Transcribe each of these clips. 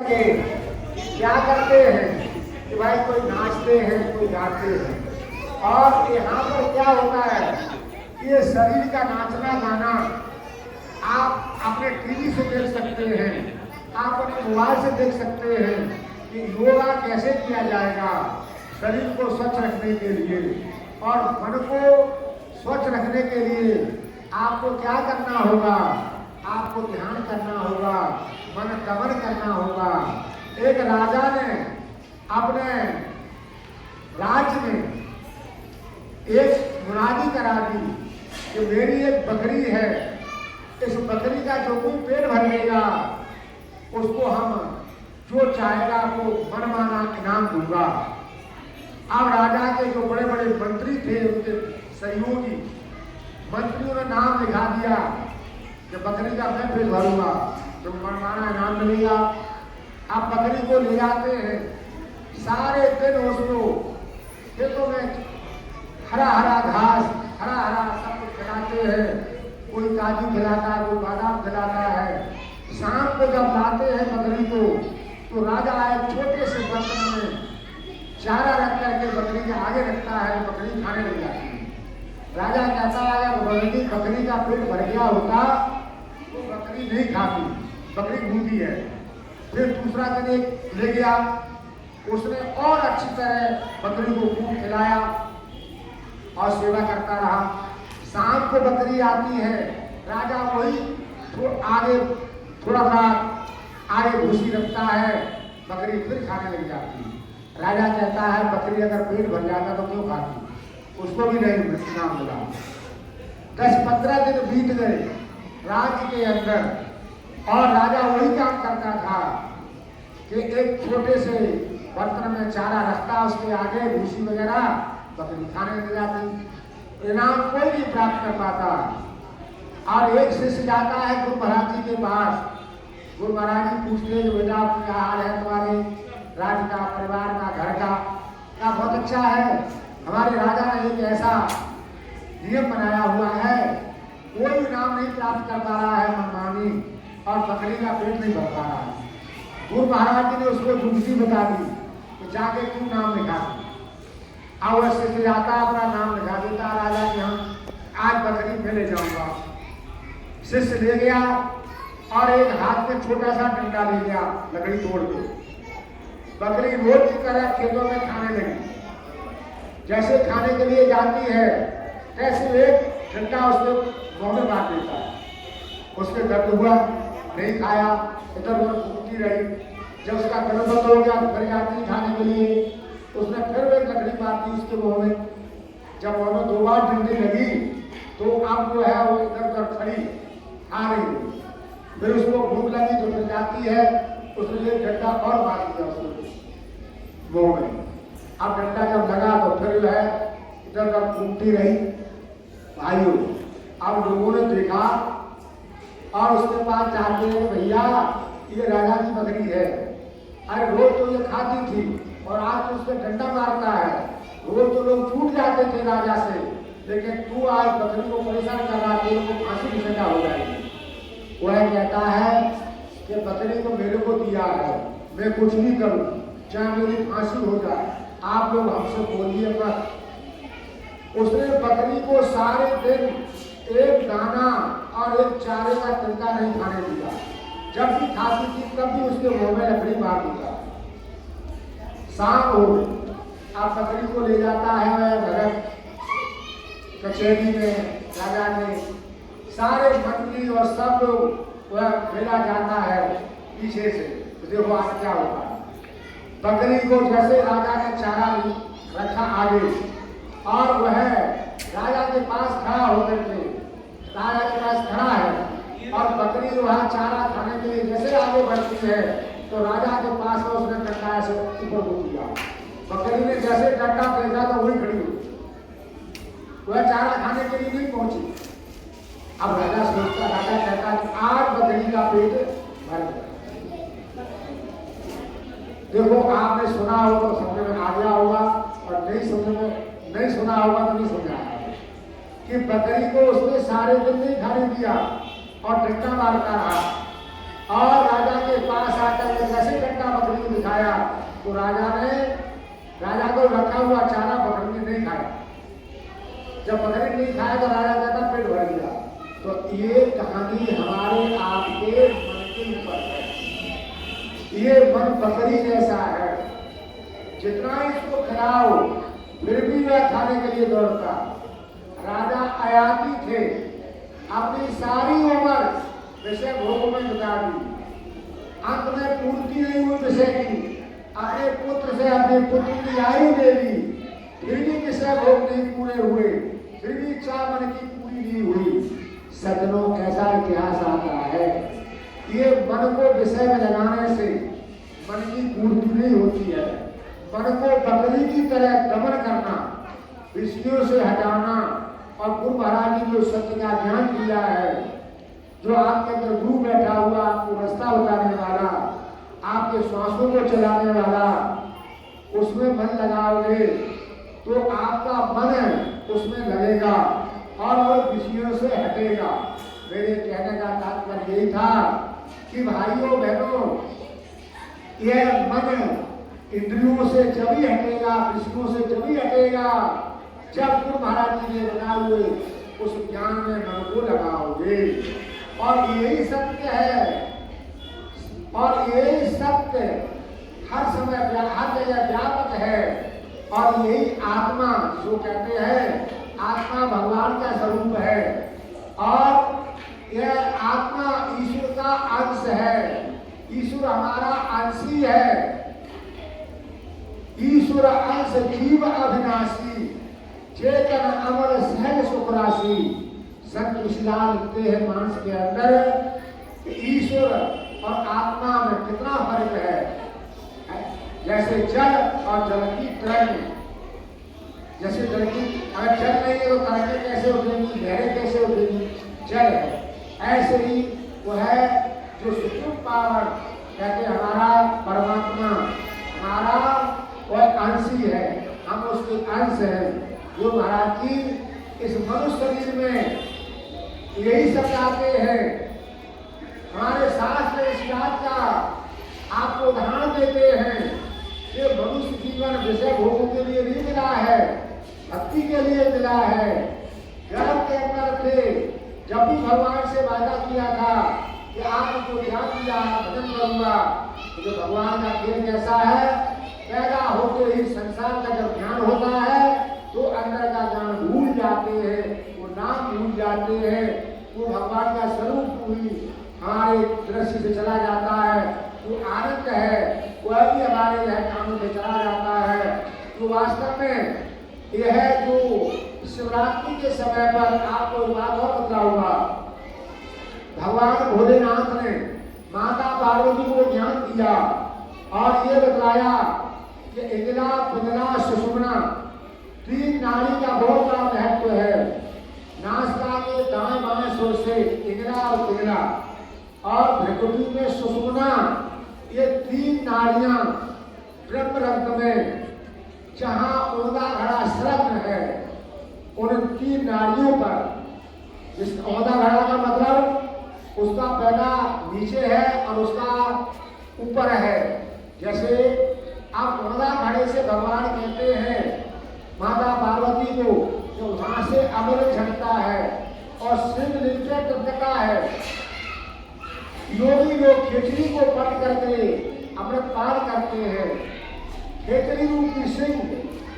के क्या करते हैं कि भाई कोई नाचते हैं, कोई गाते हैं। और यहाँ पर क्या होता है कि ये शरीर का नाचना गाना आप अपने टीवी से देख सकते हैं, आप अपने मोबाइल से देख सकते हैं कि योगा कैसे किया जाएगा शरीर को स्वच्छ रखने के लिए। और मन को स्वच्छ रखने के लिए आपको क्या करना होगा, आपको ध्यान करना होगा, मन दमन करना होगा। एक राजा ने अपने राज्य में एक मुनादी करा दी कि मेरी एक बकरी है, इस बकरी का जो कोई पेट भर लेगा उसको हम जो चाहेगा वो मनमाना इनाम दूंगा। अब राजा के जो बड़े बड़े मंत्री थे, उनके सहयोगी मंत्रियों ने नाम लिखा दिया कि बकरी का मैं पेट भरूंगा तो मनमाना इनाम मिलेगा। अब बकरी को ले जाते हैं, सारे दिन उसको खेतों में हरा हरा घास, हरा हरा सब कुछ खिलाते हैं। कोई काजू खिलाता है, कोई बादाम खिलाता है। शाम को जब लाते हैं बकरी को तो राजा एक छोटे से बर्तन में चारा रख करके बकरी के आगे रखता है, बकरी खाने लग जाती है। राजा कहता है बकरी का पेट भर गया होता तो बकरी नहीं खाती, बकरी भूखी है। फिर दूसरा दिन एक ले गया, उसने और अच्छी तरह बकरी को खूब खिलाया और सेवा करता रहा। शाम को बकरी आती है, राजा वही आगे थोड़ा सा आगे भूसी रखता है, बकरी फिर खाने लग जाती है। राजा कहता है बकरी अगर पेट भर जाता तो क्यों खाती, उसको भी नहीं इनाम मिला। 10-15 दिन बीत गए राज्य के अंदर और राजा वही काम करता था कि एक छोटे से बर्तन में चारा रखता, उसके आगे भूसी वगैरह, बकरी खाने लग जाती। इनाम कोई नहीं प्राप्त कर पाता। और एक शिष्य जाता है गुरु महाराज जी के पास। गुरु महाराज जी पूछते हैं बेटा क्या हाल है तुम्हारे राज्य का, परिवार का, घर का? क्या बहुत अच्छा है, हमारे राजा ने एक ऐसा नियम बनाया हुआ है, कोई इनाम नहीं प्राप्त कर पा रहा है मनमानी, और बकरी का पेट नहीं भर पा रहा है। गुरु महाराज जी ने उसको जुगती बता दी कि जाके तू नाम लिखा। अब वह शिष्य जाता अपना नाम लिखा देता राजा कि हम आज बकरी में ले जाऊंगा। शिष्य ले गया और एक हाथ में छोटा सा डंडा ले गया, लकड़ी तोड़ के। बकरी रोज की तरह खेतों में खाने लगी। जैसे खाने के लिए जाती है तैसे एक डंडा उसके मुंह में मार देता है। उसके दर्द हुआ, नहीं खाया, इधर उधर घूमती रही। जब उसका गर्भ बंद हो गया घर जाती खाने के लिए, उसने फिर एक लकड़ी मार दी उसके मुंह में। जब मुंह में 2 बार डंडी लगी तो अब जो है वो इधर उधर खड़ी आ रही है। फिर उसको भूख लगी तो फिर जाती है, उसने एक डंडा और मार दिया उसको मुंह में। अब डंडा जब लगा तो फिर जो है इधर उधर घूमती रही। भाइयों, अब लोगों ने देखा और उसके पास जाते हैं भैया ये राजा की बकरी है, अरे रोज तो ये खाती थी और आज तो उसके डंडा मारता है। रोज तो लोग छूट जाते थे राजा से, लेकिन तू आज बकरी को परेशान कर रहा है, तो फांसी की सजा हो जाएगी। वह कहता है कि बकरी को मेरे को दिया है, मैं कुछ नहीं करूं, चाहे मेरी फांसी हो जाए, आप लोग हमसे बोलिए मत। उसने बकरी को सारे दिन एक दाना और एक चारे का तिनका नहीं खाने दिया। जब भी खाती थी तब भी उसके मुंह में लकड़ी मार दिया। शाम हो गई, आप बकरी को ले जाता है भगत कचहरी में। राजा ने सारे मंत्री और सब लोग वह भेजा जाता है पीछे से, तो देखो आज क्या होगा। बकरी को जैसे राजा ने चारा रखा आगे और वह राजा के पास खड़ा होकर के, राजा के पास खड़ा है और बकरी वहाँ चारा खाने के लिए जैसे आगे बढ़ती है तो राजा के पास में उसने डंडा से ऊपर हो दिया। बकरी ने जैसे डंडा फेंका तो वही खड़ी हुई, वह चारा खाने के लिए नहीं पहुंची। अब राजा सोचता, राजा कहता है आज बकरी का पेट भर गया। देखो आपने सुना हो तो समझ में आ गया होगा और नहीं सुना होगा तो नहीं समझा कि बकरी को उसने सारे दिन नहीं खाने दिया और डंडा मारता रहा। और राजा के पास आकर के जैसे डंडा खाया तो राजा को रखा हुआ चारा बकरी ने नहीं खाया। जब बकरी नहीं खाया तो राजा कहता पेट भर गया। तो ये कहानी हमारे आपके मन के ऊपर है। ये मन बकरी जैसा है, जितना इसको खिलाओ फिर भी वह खाने के लिए दौड़ता। राजा अयाती थे, अपनी सारी उम्र विषय भोग में बिता दी, अंत में पूर्ति नहीं हुई विषय की, अपने पुत्र से अपने पुत्र की आयु दे दी, फिर भी विषय भोग नहीं पूरे हुए, फिर भी इच्छा मन की पूरी नहीं हुई। सज्जनों, कैसा इतिहास आता है। ये मन को विषय में लगाने से मन की पूर्ति नहीं होती है। मन को बकरी की तरह दमन करना, विषयों से हटाना, और गुरु महाराज ने जो सत्य का ज्ञान दिया है, जो आपके अंदर गुरु बैठा हुआ, आपको रास्ता बताने वाला, आपके श्वासों को चलाने वाला, उसमें मन लगाओगे तो आपका मन उसमें लगेगा और वो विषयों से हटेगा। मेरे कहने का तात्पर्य यही था कि भाइयों बहनों, यह मन इंद्रियों से जब ही हटेगा, विषयों से जब ही हटेगा, जब गुरु महाराज जी ने बनाए हुए उस ज्ञान में मन को लगाओगे। और यही सत्य है, और यही सत्य हर समय हर जगह व्यापक है। और यही आत्मा, जो कहते हैं आत्मा भगवान का स्वरूप है, और यह आत्मा ईश्वर का अंश है। ईश्वर हमारा अंशी है। ईश्वर अंश जीव अविनाशी, चेतन अमर सहज सुख राशि। संत तुलसीलाल लिखते हैं मानस के अंदर ईश्वर और आत्मा में कितना फर्क है। जैसे जल और जल की तरंग, जैसे जल की अगर जल नहीं है तो तरंगें कैसे उठेंगी, लहरें कैसे उठेंगी, जल है। ऐसे ही वो है जो सुप्रीम पावर कहते हमारा परमात्मा, हमारा वह अंशी है, हम उसके अंश हैं। जो महाराज जी इस मनुष्य शरीर में यही सब चाहते हैं। हमारे शास्त्र इस बात का आपको उदाहरण देते हैं कि मनुष्य जीवन विषय भोगों के लिए नहीं मिला है, भक्ति के लिए मिला है। गर्भ के अंदर थे, जब भी भगवान से वादा किया था कि आपको ज्ञान दिया, भजन करूंगा, तो भगवान का खेल कैसा है, पैदा होते ही संसार का जब ज्ञान होता है तो अंदर का ज्ञान भूल जाते हैं, वो नाम भूल जाते हैं, वो भगवान का स्वरूप पूरी हमारे दृष्टि से चला जाता है। वो आनंद है, वह भी हमारे काम से चला जाता है। तो वास्तव में यह जो शिवरात्रि के समय पर आपको बात और बताऊंगा, भगवान भोलेनाथ ने माता पार्वती को ज्ञान दिया और ये बताया कि इंद्रा, पिंगला, सुषुम्ना तीन नाड़ी का बहुत बड़ा महत्व है। नासिका के दाएं बाएं सुर से इंद्रा और पिंगला, और भ्रुकुटी में सुषुम्ना, ये तीन नाड़ियां ब्रह्म रंग में जहां औंधा घड़ा संलग्न है, उन तीन नाड़ियों पर, इस औंधा घड़ा का मतलब उसका पैदा नीचे है और उसका ऊपर है। जैसे आप औंधा घड़े से भगवान कहते हैं माता पार्वती को, जो वहां से अमृत झड़ता है और शिवलिंग से टपकता है। योगी लोग खिचड़ी को पट करके अमृत पान करते हैं। खेचड़ी रूपी सिंह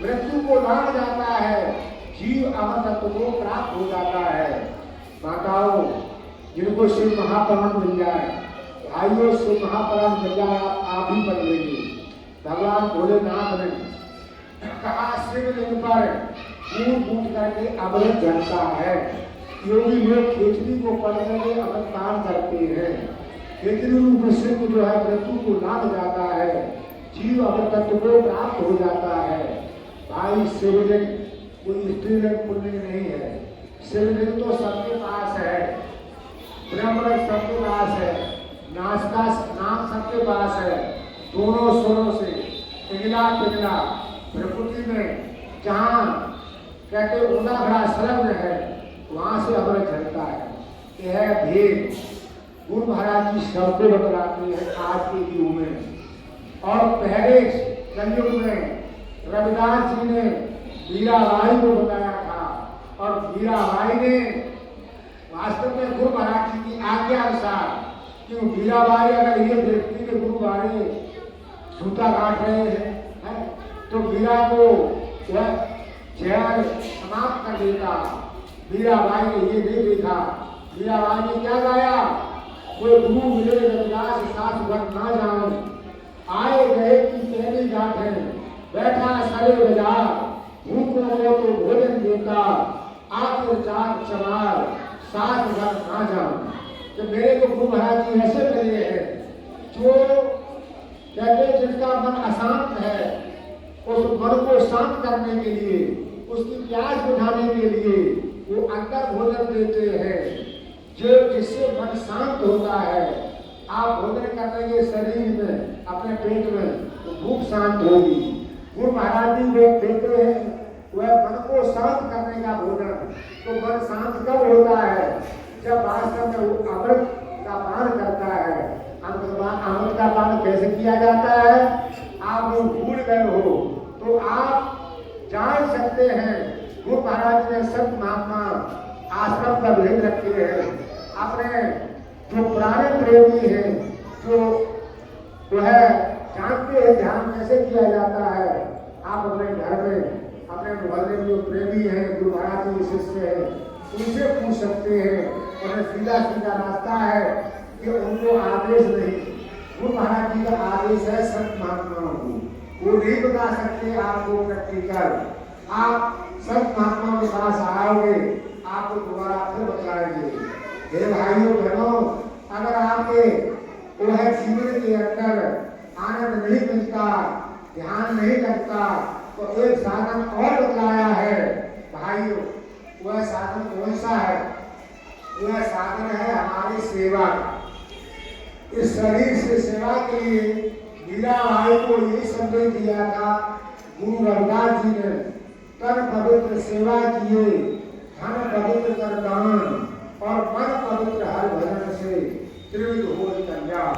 मृत्यु को लांग जाता है, जीव अमृतत्व को प्राप्त हो जाता है। माताओं, जिनको शिव महापुराण मिल जाए, भाइयों शिव महापुराण मिल जाए, आप ही पढ़ लेंगे। भगवान भोलेनाथ ने कहा शिवलिंग पर कूद कूद करके अमृत झरता है। योगी लोग खेचड़ी को पढ़ करके अमृत पान करते हैं। खेचड़ी रूप सिंह जो है मृत्यु को लांग जाता है, जीव अमृतत्व को प्राप्त हो जाता है। भाई शिवलिंग कोई स्त्रीलिंग पुल्लिंग नहीं है। शिवलिंग तो सबके पास है, ब्रह्मरथ सबके पास है, नासिका नाम सबके पास है। दोनों स्वरों से पिघला पिघला प्रकृति में जहाँ कहते ऊंधा घड़ा संलग्न है, वहां से अमृत झरता है। यह भेद गुरु महाराज जी शब्द बतलाते हैं आज के युग में। और पहले कलयुग में रविदास जी ने मीराबाई को बताया था और मीराबाई ने वास्तव में गुरु महाराज जी की आज्ञा अनुसार, क्यों मीराबाई अगर ये देखती कि गुरु बारे जूता काट रहे हैं तो मीरा को वह जहर समाप्त कर देता। मीराबाई ने ये नहीं देखा। मीराबाई ने क्या गाया, कोई गुरु मिले रविदास साथ घर ना जाऊं, आए गए की पहली घाट है, बैठा सरे बाजार, भूख लगे तो भोजन देता, आखिर चाक चमार साथ घर ना जाऊं। तो मेरे को गुरु महाराज जी ऐसे मिले हैं जो कहते जिसका मन अशांत है उस मन को शांत करने के लिए, उसकी प्यास बुझाने के लिए वो अंदर भोजन देते हैं जो जिससे मन शांत होता है। आप भोजन करेंगे शरीर में, अपने पेट में, तो भूख शांत होगी। गुरु महाराज जी जो देते हैं वह मन को शांत करने का भोजन। तो मन शांत कब होता है, जब वास्तव में वो अमृत का पान करता है। अमृत का पान कैसे किया जाता है, आप वो भूल गए हो तो आप जान सकते हैं। गुरु महाराज ने संत महात्मा आश्रम का भेद रखे हैं। अपने जो पुराने प्रेमी हैं, जो है जानते हैं ध्यान कैसे किया जाता है, आप अपने घर में अपने मोहल्ले में जो प्रेमी हैं, गुरु महाराज जी शिष्य हैं, उनसे पूछ सकते हैं। उन्हें सीधा सीधा रास्ता है कि उनको आदेश नहीं, गुरु महाराज जी का आदेश है संत महात्माओं को। वो नहीं बता सकते आपको प्रैक्टिकल। आप संत महात्माओं के पास आओगे, आपको दोबारा फिर बताएंगे। हे भाइयों बहनों, अगर आपके वो है जीवन के अंदर आनंद नहीं मिलता, ध्यान नहीं लगता, तो एक साधन और बतलाया है भाइयों। वह साधन कौन सा है, वह साधन है हमारी सेवा। इस शरीर से सेवा के लिए मीराबाई को यही संदेश दिया था गुरु रविदास जी ने, तन पवित्र सेवा किए, धन पवित्र कर दान, और मन पवित्र हर भजन से त्रिविध हो कल्याण।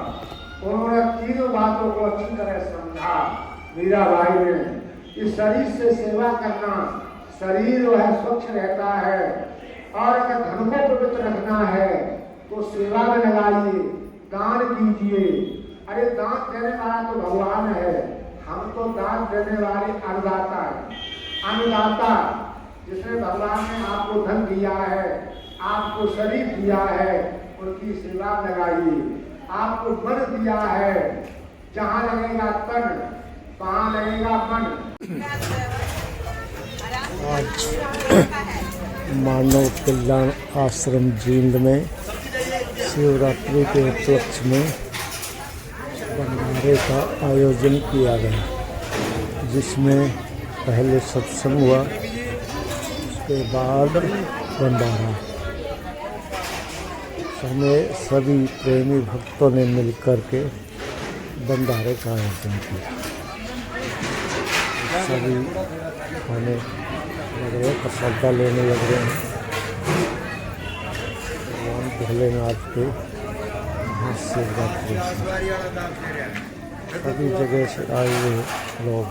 उन्होंने तीनों बातों को अच्छी तरह समझा मीराबाई ने। इस शरीर से सेवा करना, शरीर जो है स्वच्छ रहता है, और अगर धन को पवित्र रखना है तो सेवा में लगाइए, दान कीजिए। अरे दान देने वाला तो भगवान है, हम तो दान देने वाले अन्नदाता है। अन्नदाता जिसने भगवान ने आपको धन दिया है, आपको शरीर दिया है, उनकी सेवा लगाइए। आपको मन दिया है, जहाँ लगेगा तन वहाँ लगेगा मन। आज मानव कल्याण आश्रम जींद में शिवरात्रि के उपलक्ष्य में भंडारे का आयोजन किया गया, जिसमें पहले सत्संग हुआ, उसके बाद भंडारा। हमें सभी प्रेमी भक्तों ने मिलकर के भंडारे का आयोजन किया। सभी खाने लग रहे, प्रसाद लेने लग रहे हैं। भगवान भोलेनाथ के महाशिवरात्रि सभी जगह से आए हुए लोग